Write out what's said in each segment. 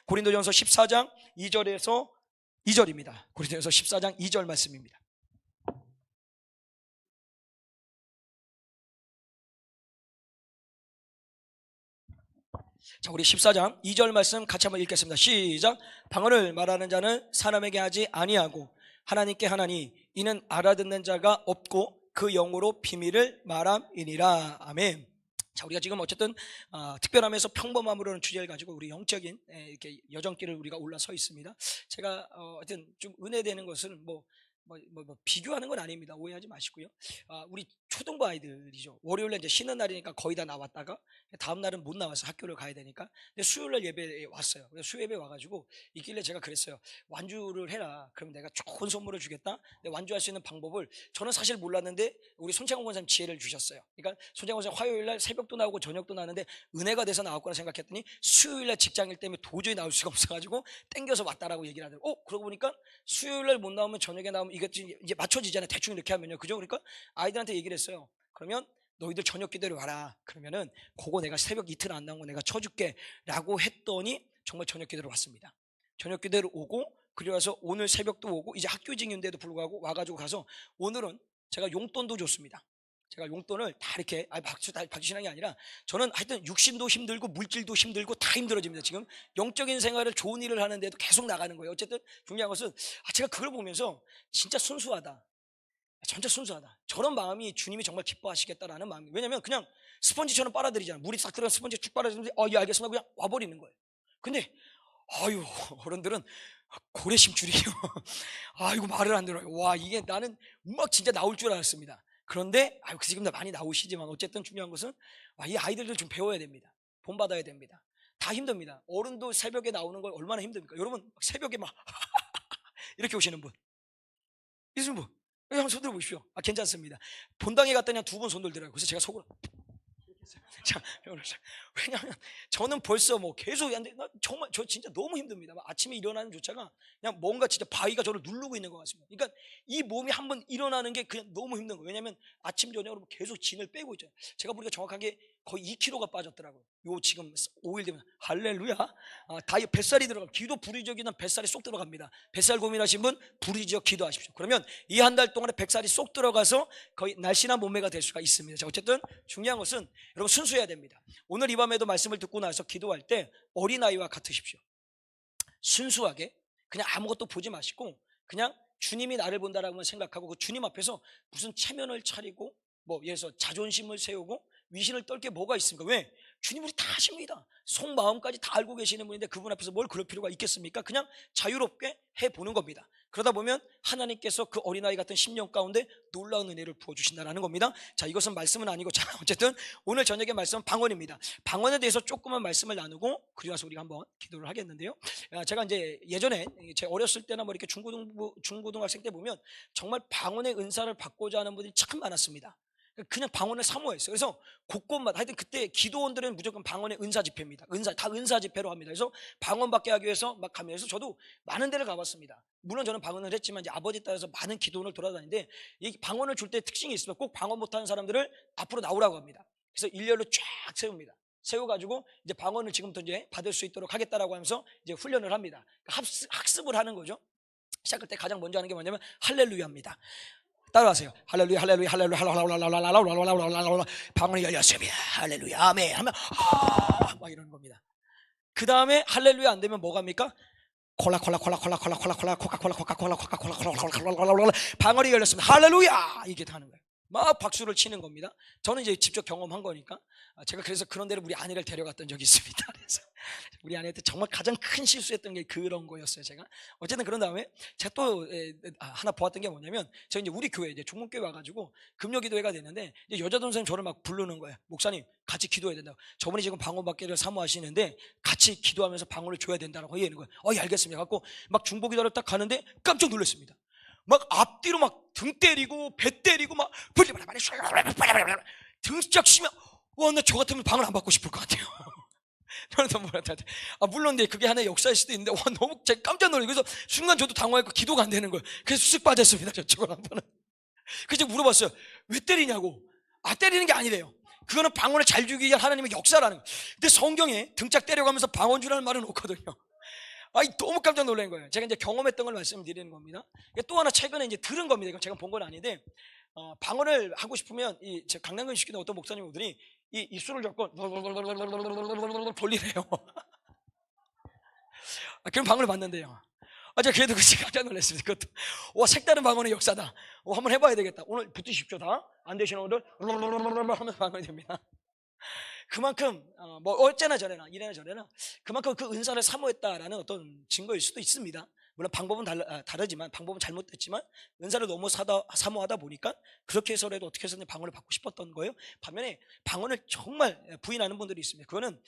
고린도전서 14장 2절에서 2절입니다. 고린도전서 14장 2절 말씀입니다. 자, 우리 14장 2절 말씀 같이 한번 읽겠습니다. 시작. 방언을 말하는 자는 사람에게 하지 아니하고 하나님께 하나니 이는 알아듣는 자가 없고 그 영으로 비밀을 말함이니라. 아멘. 자, 우리가 지금 어쨌든 특별하면서 평범함으로는 주제를 가지고 우리 영적인 이렇게 여정길을 우리가 올라서 있습니다. 제가 하여튼 좀 은혜되는 것은 비교하는 건 아닙니다. 오해하지 마시고요. 우리 초등부 아이들이죠. 월요일에 이제 쉬는 날이니까 거의 다 나왔다가 다음 날은 못 나와서 학교를 가야 되니까 근데 수요일날 예배에 왔어요. 그래서 수예배 와가지고 있길래 제가 그랬어요. 완주를 해라. 그럼 내가 좋은 선물을 주겠다. 근데 완주할 수 있는 방법을 저는 사실 몰랐는데 우리 손창원 권사님 지혜를 주셨어요. 그러니까 손창원 권사님 화요일날 새벽도 나오고 저녁도 나왔는데 은혜가 돼서 나왔구나 생각했더니 수요일날 직장일 때문에 도저히 나올 수가 없어가지고 땡겨서 왔다라고 얘기를 하더라고요. 그러고 보니까 수요일날 못 나오면 저녁에 나오면 이것이 이제 맞춰지잖아요. 대충 이렇게 하면요. 그죠? 그러니까 아이들한테 얘기를 했어요. 그러면 너희들 저녁 기도를 와라. 그러면은 그거 내가 새벽 이틀 안 나온 거 내가 쳐줄게 라고 했더니 정말 저녁 기도를 왔습니다. 저녁 기도를 오고 그리고 와서 오늘 새벽도 오고 이제 학교직인데도 불구하고 와가지고 가서 오늘은 제가 용돈도 줬습니다. 제가 용돈을 다 이렇게 박수 주시는 게 아니라 저는 하여튼 육신도 힘들고 물질도 힘들고 다 힘들어집니다. 지금 영적인 생활을 좋은 일을 하는데도 계속 나가는 거예요. 어쨌든 중요한 것은 제가 그걸 보면서 진짜 순수하다. 진짜 순수하다. 저런 마음이 주님이 정말 기뻐하시겠다라는 마음이. 왜냐면 그냥 스펀지처럼 빨아들이잖아. 물이 싹 들어간 스펀지 쭉 빨아들이는데 예 알겠습니다. 그냥 와버리는 거예요. 근데 어른들은 고래 심줄이요. 아이고 말을 안 들어요. 와 이게 나는 막 진짜 나올 줄 알았습니다. 그런데 지금 다 많이 나오시지만 어쨌든 중요한 것은 이 아이들도 좀 배워야 됩니다. 본받아야 됩니다. 다 힘듭니다. 어른도 새벽에 나오는 걸 얼마나 힘듭니까? 여러분 새벽에 막 이렇게 오시는 분 있으신 분 한번 손 들어보십시오. 괜찮습니다. 본당에 갔더니 2분 손 들더라고요. 그래서 제가 속으로 자, 왜냐하면 저는 벌써 계속 정말 저 진짜 너무 힘듭니다. 아침에 일어나는 조차가 그냥 뭔가 진짜 바위가 저를 누르고 있는 것 같습니다. 그러니까 이 몸이 한번 일어나는 게 그냥 너무 힘든 거예요. 왜냐하면 아침 저녁으로 계속 진을 빼고 있잖아요. 제가 보니까 정확하게 거의 2kg가 빠졌더라고요. 요 지금 5일 되면 할렐루야. 다이어트 뱃살이 들어가면 기도 불의적이면 뱃살이 쏙 들어갑니다. 뱃살 고민하신 분 불의적 기도하십시오. 그러면 이 한 달 동안에 뱃살이 쏙 들어가서 거의 날씬한 몸매가 될 수가 있습니다. 자, 어쨌든 중요한 것은 여러분 순수해야 됩니다. 오늘 이 밤에도 말씀을 듣고 나서 기도할 때 어린아이와 같으십시오. 순수하게 그냥 아무것도 보지 마시고 그냥 주님이 나를 본다라고 생각하고 그 주님 앞에서 무슨 체면을 차리고 예를 들어서 자존심을 세우고 위신을 떨 게 뭐가 있습니까? 왜? 주님 우리 다 아십니다. 속마음까지 다 알고 계시는 분인데 그분 앞에서 뭘 그럴 필요가 있겠습니까? 그냥 자유롭게 해보는 겁니다. 그러다 보면 하나님께서 그 어린아이 같은 심령 가운데 놀라운 은혜를 부어주신다는 겁니다. 자, 이것은 말씀은 아니고 자, 어쨌든 오늘 저녁의 말씀은 방언입니다. 방언에 대해서 조금만 말씀을 나누고 그리고 나서 우리가 한번 기도를 하겠는데요. 제가 이제 예전에 제 어렸을 때나 이렇게 중고등학생 때 보면 정말 방언의 은사를 받고자 하는 분들이 참 많았습니다. 그냥 방언을 사모했어요. 그래서 곳곳마다 하여튼 그때 기도원들은 무조건 방언의 은사 집회입니다. 다 은사 집회로 합니다. 그래서 방언 받게 하기 위해서 막 가면서 저도 많은 데를 가봤습니다. 물론 저는 방언을 했지만 이제 아버지 따라서 많은 기도원을 돌아다니는데 이 방언을 줄 때 특징이 있습니다. 꼭 방언 못하는 사람들을 앞으로 나오라고 합니다. 그래서 일렬로 쫙 세웁니다. 세워가지고 이제 방언을 지금부터 이제 받을 수 있도록 하겠다라고 하면서 이제 훈련을 합니다. 학습을 하는 거죠. 시작할 때 가장 먼저 하는 게 뭐냐면 할렐루야입니다. 따라하세요. 할렐루야 할렐루야 할렐루야 할렐루야 방언이 열렸습니다. 할렐루야 아멘 하면 막 이러는 겁니다. 그 다음에 할렐루야 안 되면 뭐가 합니까? 콜라 코카콜라 방언이 열렸습니다. 할렐루야 이게 다 하는 거예요. 막 박수를 치는 겁니다. 저는 이제 직접 경험한 거니까 제가 그래서 그런 데를 우리 아내를 데려갔던 적이 있습니다. 그래서 우리 아내한테 정말 가장 큰 실수했던 게 그런 거였어요. 제가 어쨌든 그런 다음에 제가 또 하나 보았던 게 뭐냐면 제가 이제 우리 교회 이제 종문교회 와가지고 금요기도회가 됐는데 이제 여자 동생 저를 막 부르는 거예요. 목사님 같이 기도해야 된다고. 저분이 지금 방언받기를 사모하시는데 같이 기도하면서 방언을 줘야 된다고 얘기하는 거예요. 예 알겠습니다. 갖고 막 중보기도를 딱 가는데 깜짝 놀랐습니다. 막 앞뒤로 막 등 때리고 배 때리고 막 등짝 치면 나 저 같으면 방을 안 받고 싶을 것 같아요. 물론 그게 하나의 역사일 수도 있는데 너무 제가 깜짝 놀라고 그래서 순간 저도 당황했고 기도가 안 되는 거예요. 그래서 쓱 빠졌습니다. 저쪽으로 한 번은. 그래서 물어봤어요. 왜 때리냐고. 때리는 게 아니래요. 그거는 방언을 잘 주기 위한 하나님의 역사라는 거예요. 근데 성경에 등짝 때려가면서 방언주라는 말은 없거든요. 너무 깜짝 놀란 거예요. 제가 이제 경험했던 걸 말씀드리는 겁니다. 또 하나 최근에 이제 들은 겁니다. 이건 제가 본 건 아닌데, 방언을 하고 싶으면 제 강남근 시키는 어떤 목사님 오더니 이 입술을 잡고 돌리래요. 그런 방언을 봤는데요. 제가 그래도 깜짝 놀랐습니다. 그것도 색다른 방언의 역사다. 한번 해봐야 되겠다. 오늘 붙으십시오. 다 안 되시는 분들 하면서 방언이 됩니다. 그만큼 어째나 저래나 이래나 저래나 그만큼 그 은사를 사모했다라는 어떤 증거일 수도 있습니다. 물론 방법은 다르지만, 방법은 잘못됐지만 은사를 너무 사모하다 보니까 그렇게 해서라도 어떻게 해서든 방언을 받고 싶었던 거예요. 반면에 방언을 정말 부인하는 분들이 있습니다. 그거는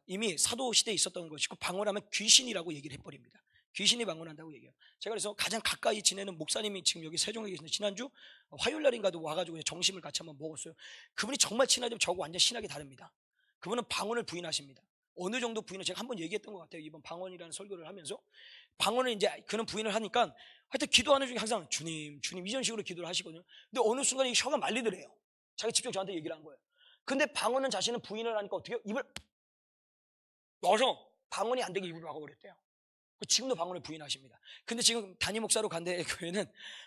이미 사도 시대에 있었던 것이고, 방언하면 귀신이라고 얘기를 해버립니다. 귀신이 방언한다고 얘기해요. 제가 그래서 가장 가까이 지내는 목사님이 지금 여기 세종에 계시는데, 지난주 화요일날인가도 와가지고 점심을 같이 한번 먹었어요. 그분이 정말 친하지만 저하고 완전 신학이 다릅니다. 그분은 방언을 부인하십니다. 어느 정도 부인을 제가 한번 얘기했던 것 같아요. 이번 방언이라는 설교를 하면서 방언을 이제 그는 부인을 하니까 하여튼 기도하는 중에 항상 주님 이런 식으로 기도를 하시거든요. 근데 어느 순간에 이 혀가 말리더래요. 자기 직접 저한테 얘기를 한 거예요. 근데 방언은 자신은 부인을 하니까 어떻게 해요? 입을 넣어서 방언이 안 되게 입을 막아버렸대요. 지금도 방언을 부인하십니다. 근데 지금 담임 목사로 간데 교회는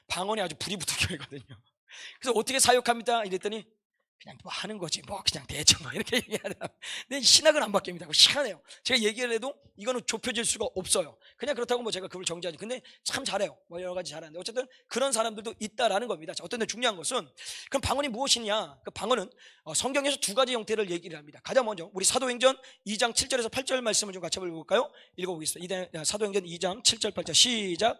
방언이 아주 불이 붙은 교회거든요. 그래서 어떻게 사역합니다? 이랬더니 그냥 하는 거지 그냥 대충 이렇게 얘기하다. 근데 신학은 안 바뀝니다. 희한해요. 제가 얘기를 해도 이거는 좁혀질 수가 없어요. 그냥 그렇다고 제가 그걸 정지하지. 근데 참 잘해요. 여러 가지 잘하는데 어쨌든 그런 사람들도 있다라는 겁니다. 자, 어떤 데 중요한 것은 그럼 방언이 무엇이냐? 그 방언은 성경에서 두 가지 형태를 얘기를 합니다. 가장 먼저 우리 사도행전 2장 7절에서 8절 말씀을 좀 같이 읽어볼까요? 읽어보겠습니다. 사도행전 2장 7절 8절 시작.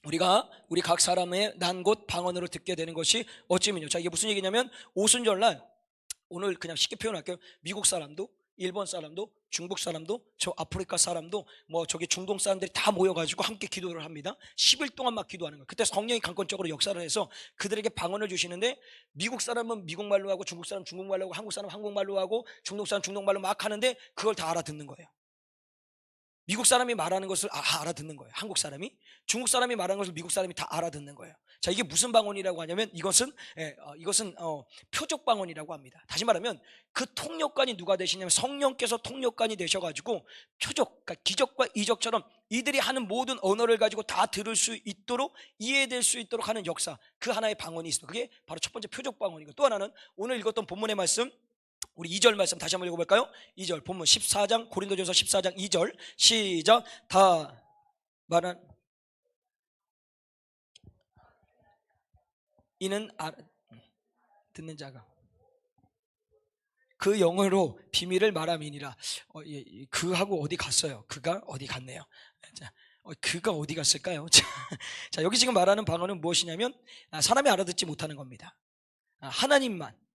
우리 각 사람의 난 곳 방언으로 듣게 되는 것이 어찌면요. 자, 이게 무슨 얘기냐면 오순절날, 오늘 그냥 쉽게 표현할게요. 미국 사람도, 일본 사람도, 중국 사람도, 저 아프리카 사람도, 저기 중동 사람들이 다 모여가지고 함께 기도를 합니다. 10일 동안 막 기도하는 거예요. 그때 성령이 강권적으로 역사를 해서 그들에게 방언을 주시는데, 미국 사람은 미국말로 하고, 중국 사람은 중국말로 하고, 한국 사람은 한국말로 하고, 중동 사람은 중동말로 막 하는데 그걸 다 알아듣는 거예요. 미국 사람이 말하는 것을 알아듣는 거예요. 한국 사람이. 중국 사람이 말하는 것을 미국 사람이 다 알아듣는 거예요. 자, 이게 무슨 방언이라고 하냐면 이것은 표적 방언이라고 합니다. 다시 말하면 그 통역관이 누가 되시냐면 성령께서 통역관이 되셔가지고 표적, 그러니까 기적과 이적처럼 이들이 하는 모든 언어를 가지고 다 들을 수 있도록, 이해될 수 있도록 하는 역사, 그 하나의 방언이 있습니다. 그게 바로 첫 번째 표적 방언이고, 또 하나는 오늘 읽었던 본문의 말씀, 우리 2절 말씀 다시 한번 읽어볼까요? 2절 본문 14장 고린도전서 14장 2절 시작. 다 말한 이는 듣는 자가 그 영어로 비밀을 말함이니라. 그하고 어디 갔어요? 그가 어디 갔네요. 자, 그가 어디 갔을까요? 자, 여기 지금 말하는 방언은 무엇이냐면 사람이 알아듣지 못하는 겁니다.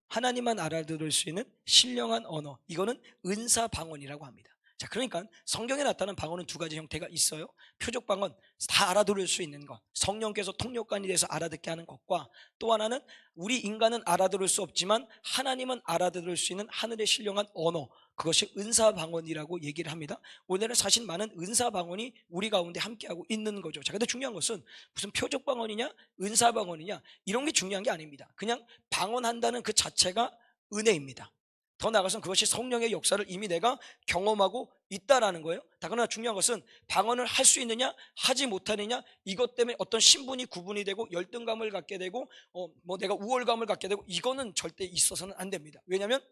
하나님만 알아들을 수 있는 신령한 언어, 이거는 은사 방언이라고 합니다. 자, 그러니까 성경에 나타난 방언은 두 가지 형태가 있어요. 표적 방언, 다 알아들을 수 있는 것, 성령께서 통역관이 돼서 알아듣게 하는 것과, 또 하나는 우리 인간은 알아들을 수 없지만 하나님은 알아들을 수 있는 하늘의 신령한 언어, 그것이 은사 방언이라고 얘기를 합니다. 오늘은 사실 많은 은사 방언이 우리 가운데 함께하고 있는 거죠. 자, 근데 중요한 것은 무슨 표적 방언이냐 은사 방언이냐 이런 게 중요한 게 아닙니다. 그냥 방언한다는 그 자체가 은혜입니다. 더 나아가서는 그것이 성령의 역사를 이미 내가 경험하고 있다라는 거예요. 그러나 중요한 것은 방언을 할 수 있느냐 하지 못하느냐, 이것 때문에 어떤 신분이 구분이 되고 열등감을 갖게 되고 내가 우월감을 갖게 되고, 이거는 절대 있어서는 안 됩니다. 왜냐하면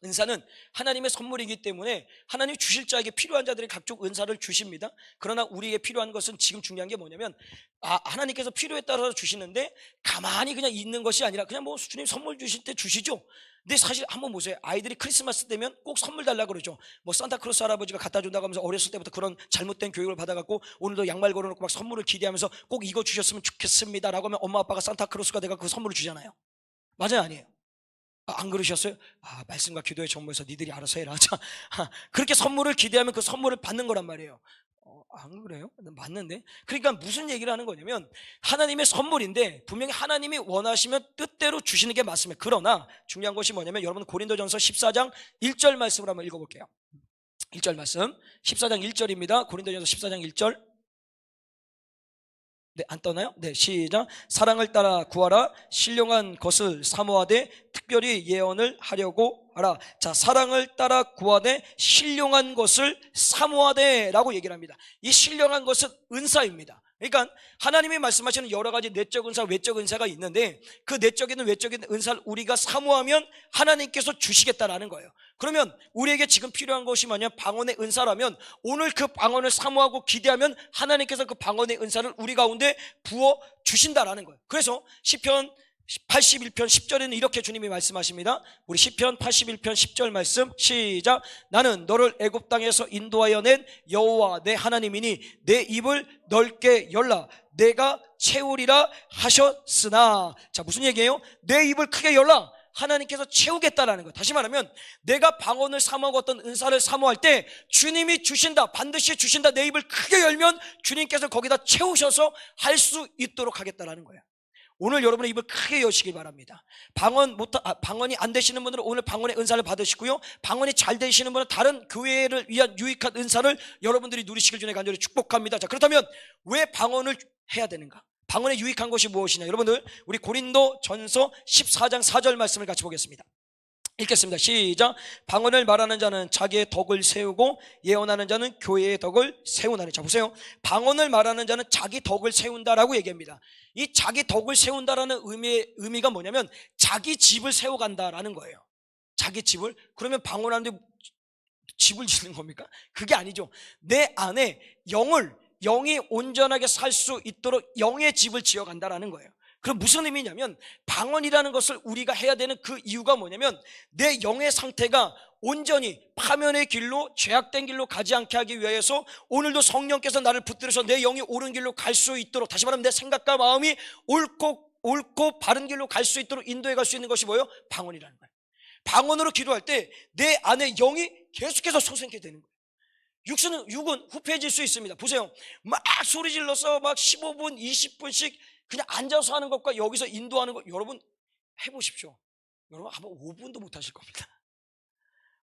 은사는 하나님의 선물이기 때문에 하나님이 주실 자에게 필요한 자들이 각종 은사를 주십니다. 그러나 우리에게 필요한 것은, 지금 중요한 게 뭐냐면 하나님께서 필요에 따라서 주시는데 가만히 그냥 있는 것이 아니라 그냥 주님 선물 주실 때 주시죠. 근데 사실 한번 보세요. 아이들이 크리스마스 되면 꼭 선물 달라고 그러죠. 산타크로스 할아버지가 갖다 준다고 하면서 어렸을 때부터 그런 잘못된 교육을 받아갖고 오늘도 양말 걸어놓고 막 선물을 기대하면서 꼭 이거 주셨으면 좋겠습니다 라고 하면 엄마 아빠가 산타크로스가 돼서 그 선물을 주잖아요. 맞아요, 아니에요? 안 그러셨어요? 말씀과 기도의 정보에서 니들이 알아서 해라. 자, 그렇게 선물을 기대하면 그 선물을 받는 거란 말이에요. 안 그래요? 맞는데? 그러니까 무슨 얘기를 하는 거냐면 하나님의 선물인데 분명히 하나님이 원하시면 뜻대로 주시는 게 맞습니다. 그러나 중요한 것이 뭐냐면, 여러분 고린도전서 14장 1절 말씀을 한번 읽어볼게요. 1절 말씀 14장 1절입니다. 고린도전서 14장 1절. 네, 안 떠나요? 네, 시작. 사랑을 따라 구하라. 신령한 것을 사모하되 특별히 예언을 하려고 하라. 자, 사랑을 따라 구하되 신령한 것을 사모하되 라고 얘기를 합니다. 이 신령한 것은 은사입니다. 그러니까 하나님이 말씀하시는 여러 가지 내적 은사, 외적 은사가 있는데 그 내적인 외적인 은사를 우리가 사모하면 하나님께서 주시겠다라는 거예요. 그러면 우리에게 지금 필요한 것이 뭐냐? 방언의 은사라면 오늘 그 방언을 사모하고 기대하면 하나님께서 그 방언의 은사를 우리 가운데 부어 주신다라는 거예요. 그래서 시편 81편 10절에는 이렇게 주님이 말씀하십니다. 우리 시편 81편 10절 말씀 시작. 나는 너를 애굽 땅에서 인도하여 낸 여호와 내 하나님이니 내 입을 넓게 열라 내가 채우리라 하셨으나. 자, 무슨 얘기예요? 내 입을 크게 열라. 하나님께서 채우겠다라는 거. 다시 말하면 내가 방언을 사모하고 어떤 은사를 사모할 때 주님이 주신다, 반드시 주신다. 내 입을 크게 열면 주님께서 거기다 채우셔서 할 수 있도록 하겠다라는 거예요. 오늘 여러분의 입을 크게 여시길 바랍니다. 방언이 안 되시는 분들은 오늘 방언의 은사를 받으시고요, 방언이 잘 되시는 분은 다른 교회를 위한 유익한 은사를 여러분들이 누리시길 주님 간절히 축복합니다. 자, 그렇다면 왜 방언을 해야 되는가? 방언의 유익한 것이 무엇이냐? 여러분들 우리 고린도 전서 14장 4절 말씀을 같이 보겠습니다. 읽겠습니다. 시작. 방언을 말하는 자는 자기의 덕을 세우고 예언하는 자는 교회의 덕을 세우나니. 자, 보세요. 방언을 말하는 자는 자기 덕을 세운다라고 얘기합니다. 이 자기 덕을 세운다라는 의미가 뭐냐면 자기 집을 세워간다라는 거예요. 자기 집을. 그러면 방언하는데 집을 짓는 겁니까? 그게 아니죠. 내 안에 영이 온전하게 살 수 있도록 영의 집을 지어간다라는 거예요. 그럼 무슨 의미냐면 방언이라는 것을 우리가 해야 되는 그 이유가 뭐냐면 내 영의 상태가 온전히 파면의 길로 죄악된 길로 가지 않게 하기 위해서 오늘도 성령께서 나를 붙들어서 내 영이 옳은 길로 갈 수 있도록, 다시 말하면 내 생각과 마음이 옳고 바른 길로 갈 수 있도록 인도해 갈 수 있는 것이 뭐예요? 방언이라는 거예요. 방언으로 기도할 때 내 안에 영이 계속해서 솟게 되는 거예요. 육은 후패해질 수 있습니다. 보세요. 막 소리 질러서 막 15분 20분씩 그냥 앉아서 하는 것과 여기서 인도하는 것, 여러분 해보십시오. 여러분 아마 5분도 못 하실 겁니다.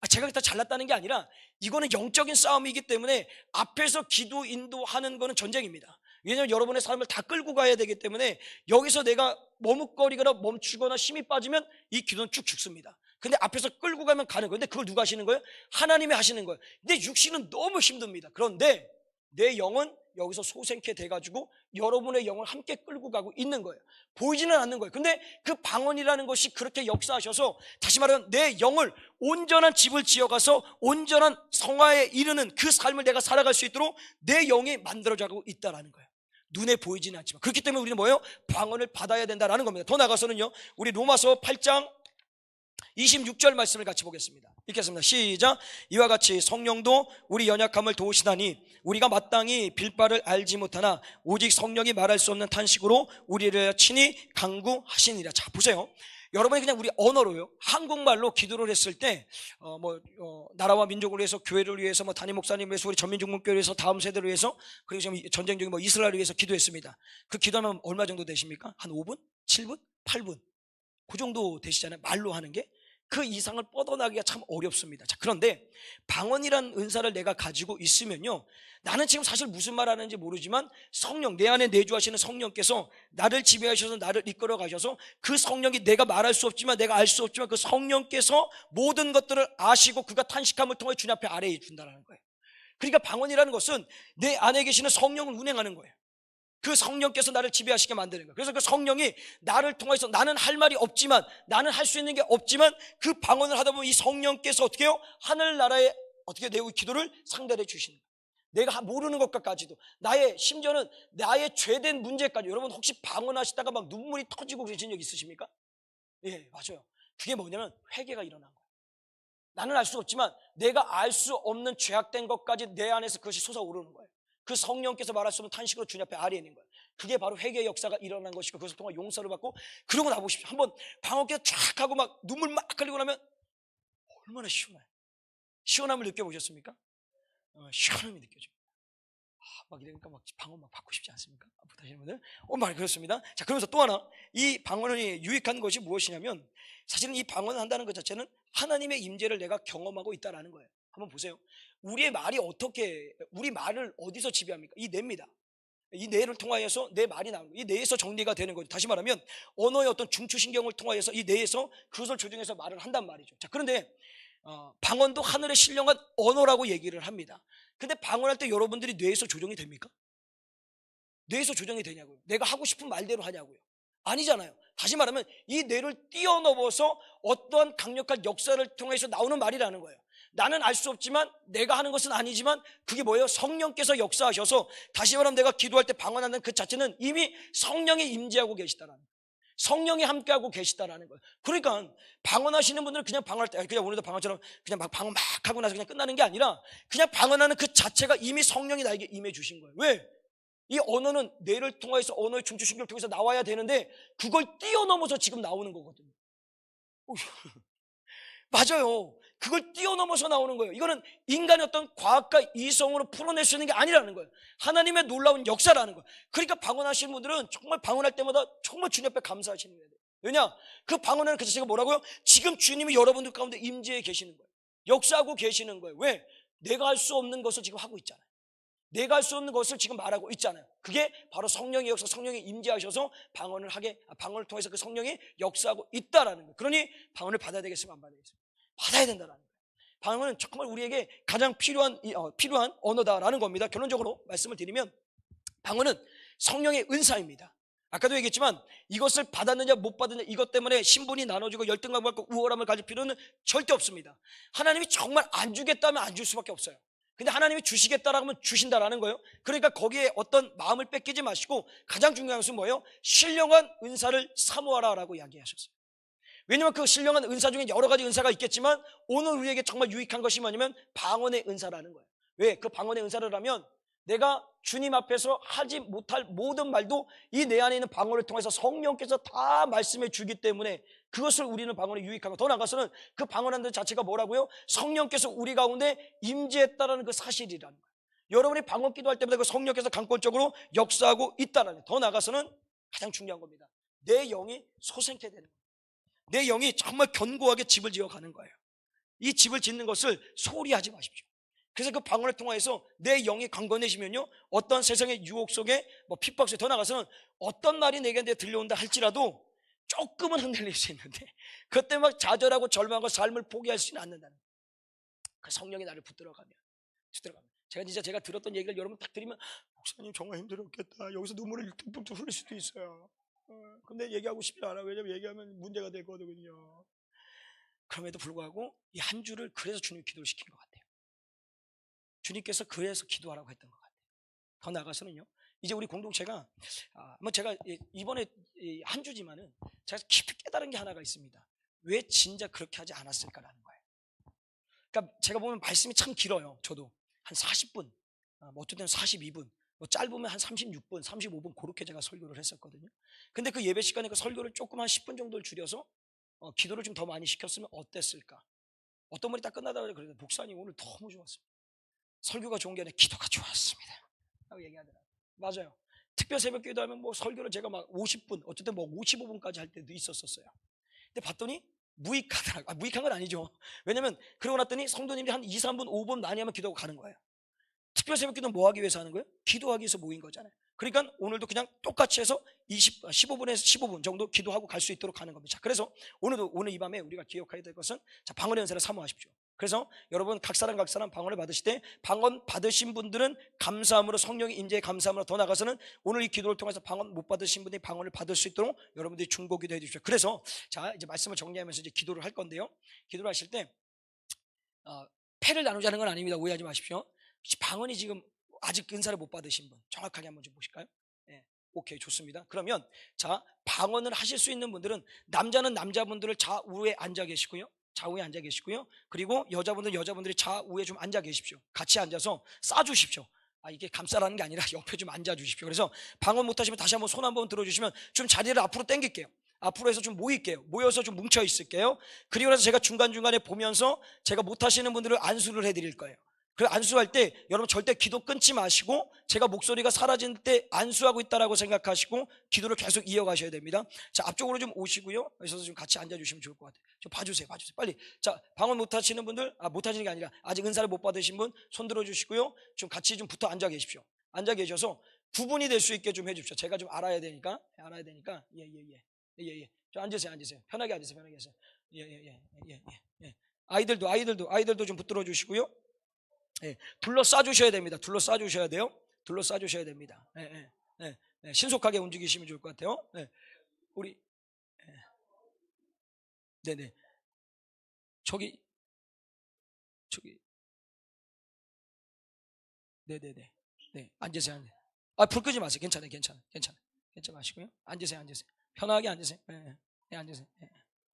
제가 다 잘났다는 게 아니라 이거는 영적인 싸움이기 때문에 앞에서 기도 인도하는 거는 전쟁입니다. 왜냐하면 여러분의 삶을 다 끌고 가야 되기 때문에 여기서 내가 머뭇거리거나 멈추거나 힘이 빠지면 이 기도는 쭉 죽습니다. 근데 앞에서 끌고 가면 가는 거예요. 근데 그걸 누가 하시는 거예요? 하나님이 하시는 거예요. 근데 육신은 너무 힘듭니다. 그런데 내 영은 여기서 소생케 돼가지고 여러분의 영을 함께 끌고 가고 있는 거예요. 보이지는 않는 거예요. 근데 그 방언이라는 것이 그렇게 역사하셔서, 다시 말하면 내 영을 온전한 집을 지어가서 온전한 성화에 이르는 그 삶을 내가 살아갈 수 있도록 내 영이 만들어가고 있다는 거예요. 눈에 보이지는 않지만. 그렇기 때문에 우리는 뭐예요? 방언을 받아야 된다는 겁니다. 더 나아가서는요, 우리 로마서 8장 26절 말씀을 같이 보겠습니다. 읽겠습니다. 시작. 이와 같이 성령도 우리 연약함을 도우시다니 우리가 마땅히 빌 바를 알지 못하나 오직 성령이 말할 수 없는 탄식으로 우리를 친히 간구하시니라. 자, 보세요. 여러분이 그냥 우리 언어로요, 한국말로 기도를 했을 때 나라와 민족을 위해서, 교회를 위해서, 담임 목사님 위해서, 우리 전민중문교회를 위해서, 다음 세대를 위해서, 그리고 지금 전쟁 중인 이스라엘을 위해서 기도했습니다. 그 기도하면 얼마 정도 되십니까? 한 5분? 7분? 8분? 그 정도 되시잖아요. 말로 하는 게. 그 이상을 뻗어나기가 참 어렵습니다. 자, 그런데 방언이라는 은사를 내가 가지고 있으면요, 나는 지금 사실 무슨 말 하는지 모르지만 성령, 내 안에 내주하시는 성령께서 나를 지배하셔서 나를 이끌어 가셔서 그 성령이 내가 말할 수 없지만, 내가 알 수 없지만 그 성령께서 모든 것들을 아시고 그가 탄식함을 통해 주님 앞에 아뢰해 준다는 거예요. 그러니까 방언이라는 것은 내 안에 계시는 성령을 운행하는 거예요. 그 성령께서 나를 지배하시게 만드는 거예요. 그래서 그 성령이 나를 통해서, 나는 할 말이 없지만, 나는 할 수 있는 게 없지만 그 방언을 하다 보면 이 성령께서 어떻게 해요? 하늘나라에 어떻게 내 기도를 상달해 주시는 거예요. 내가 모르는 것까지도, 심지어는 나의 죄된 문제까지. 여러분 혹시 방언하시다가 막 눈물이 터지고 그러신 적 있으십니까? 예, 맞아요. 그게 뭐냐면 회개가 일어난 거예요. 나는 알 수 없지만 내가 알 수 없는 죄악된 것까지 내 안에서 그것이 솟아오르는 거예요. 그 성령께서 말할 수 없는 탄식으로 주님 앞에 아뢰는 거예요. 그게 바로 회개의 역사가 일어난 것이고, 그것을 통해 용서를 받고, 그러고 나보십시오. 한번 방언께서 쫙 하고 막 눈물 막 흘리고 나면 얼마나 시원해요. 시원함을 느껴보셨습니까? 시원함이 느껴집니다. 막 이러니까 막 방언 막 받고 싶지 않습니까? 못하시는 분들? 말 그렇습니다. 자, 그러면서 또 하나, 이 방언이 유익한 것이 무엇이냐면, 사실은 이 방언을 한다는 것 자체는 하나님의 임재를 내가 경험하고 있다는 거예요. 한번 보세요. 우리 말을 어디서 지배합니까? 이 뇌입니다. 이 뇌를 통하여서 내 말이 나오는 거예요. 이 뇌에서 정리가 되는 거죠. 다시 말하면 언어의 어떤 중추신경을 통하여서 이 뇌에서 그것을 조정해서 말을 한단 말이죠. 자, 그런데 방언도 하늘의 신령한 언어라고 얘기를 합니다. 근데 방언할 때 여러분들이 뇌에서 조정이 됩니까? 뇌에서 조정이 되냐고요? 내가 하고 싶은 말대로 하냐고요? 아니잖아요. 다시 말하면 이 뇌를 뛰어넘어서 어떠한 강력한 역사를 통해서 나오는 말이라는 거예요. 나는 알 수 없지만, 내가 하는 것은 아니지만 그게 뭐예요? 성령께서 역사하셔서, 다시 말하면 내가 기도할 때 방언하는 그 자체는 이미 성령이 임재하고 계시다라는 거예요. 성령이 함께하고 계시다라는 거예요. 그러니까 방언하시는 분들은 그냥 방언할 때 그냥 오늘도 방언처럼 그냥 막 방언 막 하고 나서 그냥 끝나는 게 아니라, 그냥 방언하는 그 자체가 이미 성령이 나에게 임해 주신 거예요. 왜? 이 언어는 뇌를 통해서, 언어의 중추신경을 통해서 나와야 되는데 그걸 뛰어넘어서 지금 나오는 거거든요. 맞아요. 그걸 뛰어넘어서 나오는 거예요. 이거는 인간의 어떤 과학과 이성으로 풀어낼 수 있는 게 아니라는 거예요. 하나님의 놀라운 역사라는 거예요. 그러니까 방언하시는 분들은 정말 방언할 때마다 정말 주님 앞에 감사하시는 거예요. 왜냐? 그 방언하는 그 자체가 뭐라고요? 지금 주님이 여러분들 가운데 임재해 계시는 거예요. 역사하고 계시는 거예요. 왜? 내가 할 수 없는 것을 지금 하고 있잖아요. 내가 할 수 없는 것을 지금 말하고 있잖아요. 그게 바로 성령의 역사, 성령이 임재하셔서 방언을 통해서 그 성령이 역사하고 있다라는 거예요. 그러니 방언을 받아야 되겠습니까? 안 받아야 되겠습니까? 받아야 된다라는 거예요. 방언은 정말 우리에게 가장 필요한 언어다라는 겁니다. 결론적으로 말씀을 드리면, 방언은 성령의 은사입니다. 아까도 얘기했지만 이것을 받았느냐 못 받았느냐 이것 때문에 신분이 나눠지고 열등감을 갖고 우월함을 가질 필요는 절대 없습니다. 하나님이 정말 안 주겠다면 안 줄 수밖에 없어요. 근데 하나님이 주시겠다라고 하면 주신다라는 거예요. 그러니까 거기에 어떤 마음을 뺏기지 마시고, 가장 중요한 것은 뭐예요? 신령한 은사를 사모하라라고 이야기하셨어요. 왜냐하면 그 신령한 은사 중에 여러 가지 은사가 있겠지만 오늘 우리에게 정말 유익한 것이 뭐냐면 방언의 은사라는 거예요. 왜? 그 방언의 은사를 하면 내가 주님 앞에서 하지 못할 모든 말도 이 내 안에 있는 방언을 통해서 성령께서 다 말씀해 주기 때문에 그것을 우리는 방언에 유익한 거. 더 나아가서는 그 방언하는 것 자체가 뭐라고요? 성령께서 우리 가운데 임재했다라는 그 사실이라는 거예요. 여러분이 방언 기도할 때마다 그 성령께서 강권적으로 역사하고 있다라는 거예요. 더 나아가서는 가장 중요한 겁니다. 내 영이 소생케 되는 거예요. 내 영이 정말 견고하게 집을 지어가는 거예요. 이 집을 짓는 것을 소홀히 하지 마십시오. 그래서 그 방언을 통해서 내 영이 강건해지면요, 어떤 세상의 유혹 속에 핍박 속에, 더 나가서는 어떤 말이 내게 들려온다 할지라도 조금은 흔들릴 수 있는데 그때 막 좌절하고 절망하고 삶을 포기할 수는 않는다는 거예요. 그 성령이 나를 붙들어가면 제가 들었던 얘기를 여러분 딱 들으면, 목사님 정말 힘들었겠다, 여기서 눈물을 뚝뚝 흘릴 수도 있어요. 근데 얘기하고 싶지 않아. 왜냐면 얘기하면 문제가 되거든요. 그럼에도 불구하고 이 한 주를 그래서 주님이 기도를 시킨 것 같아요. 주님께서 그래서 기도하라고 했던 것 같아요. 더 나아가서는요, 이제 우리 공동체가 제가 이번에 한 주지만은 제가 깊이 깨달은 게 하나가 있습니다. 왜 진짜 그렇게 하지 않았을까라는 거예요. 그러니까 제가 보면 말씀이 참 길어요. 저도 한 40분, 어떤 때는 42분, 짧으면 한 36분, 35분 그렇게 제가 설교를 했었거든요. 근데 그 예배 시간에 그 설교를 조금 한 10분 정도를 줄여서 기도를 좀 더 많이 시켰으면 어땠을까? 어떤 분이 딱 끝나다 그러더라고요. 목사님 오늘 너무 좋았습니다. 설교가 좋은 게 아니라 기도가 좋았습니다 라고 얘기하더라고요. 맞아요. 특별 새벽 기도하면 설교를 제가 막 50분, 어쨌든 55분까지 할 때도 있었어요. 근데 봤더니 무익하더라고요. 무익한 건 아니죠. 왜냐면 그러고 났더니 성도님들이 한 2, 3분, 5분 많이 하면 기도하고 가는 거예요. 특별 새벽 기도는 뭐 하기 위해서 하는 거예요? 기도하기 위해서 모인 거잖아요. 그러니까 오늘도 그냥 똑같이 해서 15분에서 15분 정도 기도하고 갈 수 있도록 하는 겁니다. 자, 그래서 오늘 이 밤에 우리가 기억해야 될 것은, 자, 방언의 은사를 사모하십시오. 그래서 여러분 각 사람 방언을 받으실 때, 방언 받으신 분들은 감사함으로, 성령의 임재에 감사함으로, 더 나가서는 오늘 이 기도를 통해서 방언 못 받으신 분들이 방언을 받을 수 있도록 여러분들이 중보기도 해주십시오. 그래서 자, 이제 말씀을 정리하면서 이제 기도를 할 건데요, 기도를 하실 때 패를 나누자는 건 아닙니다. 오해하지 마십시오. 방언이 지금 아직 은사를 못 받으신 분 정확하게 한번 좀 보실까요? 네, 오케이, 좋습니다. 그러면 자, 방언을 하실 수 있는 분들은, 남자는 남자분들을 좌우에 앉아 계시고요, 그리고 여자분들이 좌우에 좀 앉아 계십시오. 같이 앉아서 싸주십시오. 이게 감싸라는 게 아니라 옆에 좀 앉아 주십시오. 그래서 방언 못하시면 다시 한번 손 한번 들어주시면 좀 자리를 앞으로 당길게요. 앞으로 해서 좀 모여서 좀 뭉쳐 있을게요. 그리고 나서 제가 중간중간에 보면서 제가 못하시는 분들을 안수를 해드릴 거예요. 그 안수할 때 여러분 절대 기도 끊지 마시고, 제가 목소리가 사라질 때 안수하고 있다라고 생각하시고 기도를 계속 이어가셔야 됩니다. 자, 앞쪽으로 좀 오시고요, 그래서 좀 같이 앉아주시면 좋을 것 같아요. 좀 봐주세요 빨리. 자, 방언 못하시는 분들, 못하시는 게 아니라 아직 은사를 못 받으신 분 손 들어주시고요, 좀 같이 좀 붙어 앉아 계십시오. 앉아 계셔서 구분이 될 수 있게 좀 해주십시오. 제가 좀 알아야 되니까. 예. 좀 앉으세요. 편하게 앉으세요. 예. 아이들도 좀 붙들어 주시고요. 예. 둘러싸 주셔야 됩니다. 둘러싸 주셔야 됩니다. 신속하게 움직이시면 좋을 것 같아요. 우리 네네. 저기 네네네. 네, 앉으세요. 불 끄지 마세요. 괜찮아요. 마시고요. 앉으세요. 편하게 앉으세요. 앉으세요.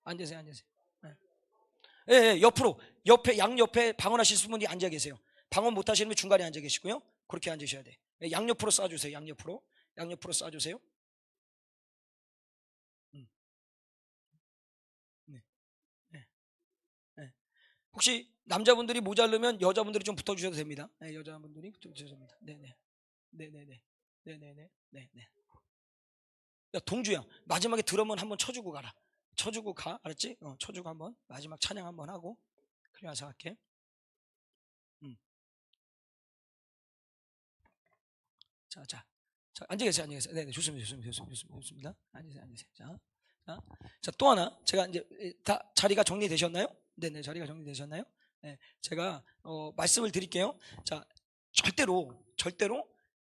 앉으세요. 옆으로, 양옆에 방언하실 분이 앉아 계세요. 방언 못 하시는 분 중간에 앉아 계시고요. 그렇게 앉으셔야 돼. 양옆으로 쏴주세요. 양옆으로 쏴주세요. 네. 혹시 남자분들이 모자르면 여자분들이 좀 붙어주셔도 됩니다. 여자분들이 붙어주셔도 됩니다. 네네. 야, 동주야, 마지막에 드럼은 한번 쳐주고 가라. 쳐주고 가, 알았지? 쳐주고 한번 마지막 찬양 한번 하고 그래 와서 할게. 자, 앉아 계세요. 네, 좋습니다. 앉으세요. 자, 또 하나, 제가 이제 다 자리가 정리되셨나요? 네네, 자리가 정리되셨나요? 네, 제가 말씀을 드릴게요. 자, 절대로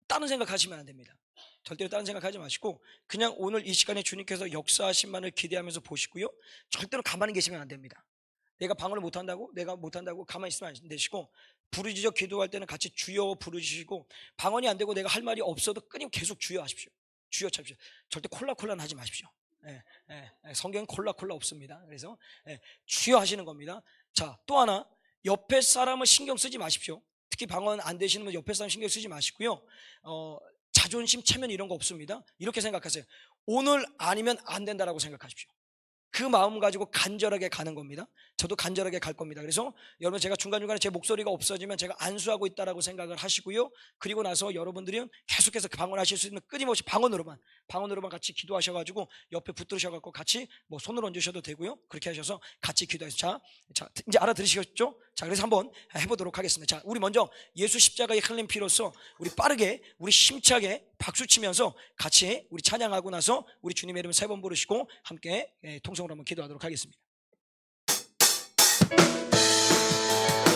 다른 생각하시면 안 됩니다. 절대로 다른 생각하지 마시고 그냥 오늘 이 시간에 주님께서 역사하신만을 기대하면서 보시고요. 절대로 가만히 계시면 안 됩니다. 내가 방언을 못한다고 가만히 있으면 안 되시고, 부르짖어 기도할 때는 같이 주여 부르시고, 방언이 안 되고 내가 할 말이 없어도 끊임없이 계속 주여 하십시오. 주여 찾으십시오. 절대 콜라콜라는 하지 마십시오. 성경엔 콜라콜라 없습니다. 그래서 주여 하시는 겁니다. 자, 또 하나, 옆에 사람을 신경 쓰지 마십시오. 특히 방언 안 되시는 분 옆에 사람 신경 쓰지 마시고요. 자존심, 체면 이런 거 없습니다. 이렇게 생각하세요. 오늘 아니면 안 된다라고 생각하십시오. 그 마음 가지고 간절하게 가는 겁니다. 저도 간절하게 갈 겁니다. 그래서 여러분, 제가 중간중간에 제 목소리가 없어지면 제가 안수하고 있다라고 생각을 하시고요. 그리고 나서 여러분들은 계속해서 방언하실 수 있는 끊임없이 방언으로만 같이 기도하셔가지고 옆에 붙들으셔가지고 같이 뭐 손을 얹으셔도 되고요. 그렇게 하셔서 같이 기도해서 자 이제 알아들으시겠죠? 자, 그래서 한번 해보도록 하겠습니다. 자, 우리 먼저 예수 십자가의 흘린 피로써 우리 빠르게, 우리 심차게 박수치면서 같이 우리 찬양하고 나서 우리 주님의 이름 3번 부르시고 함께 통성으로 한번 기도하도록 하겠습니다.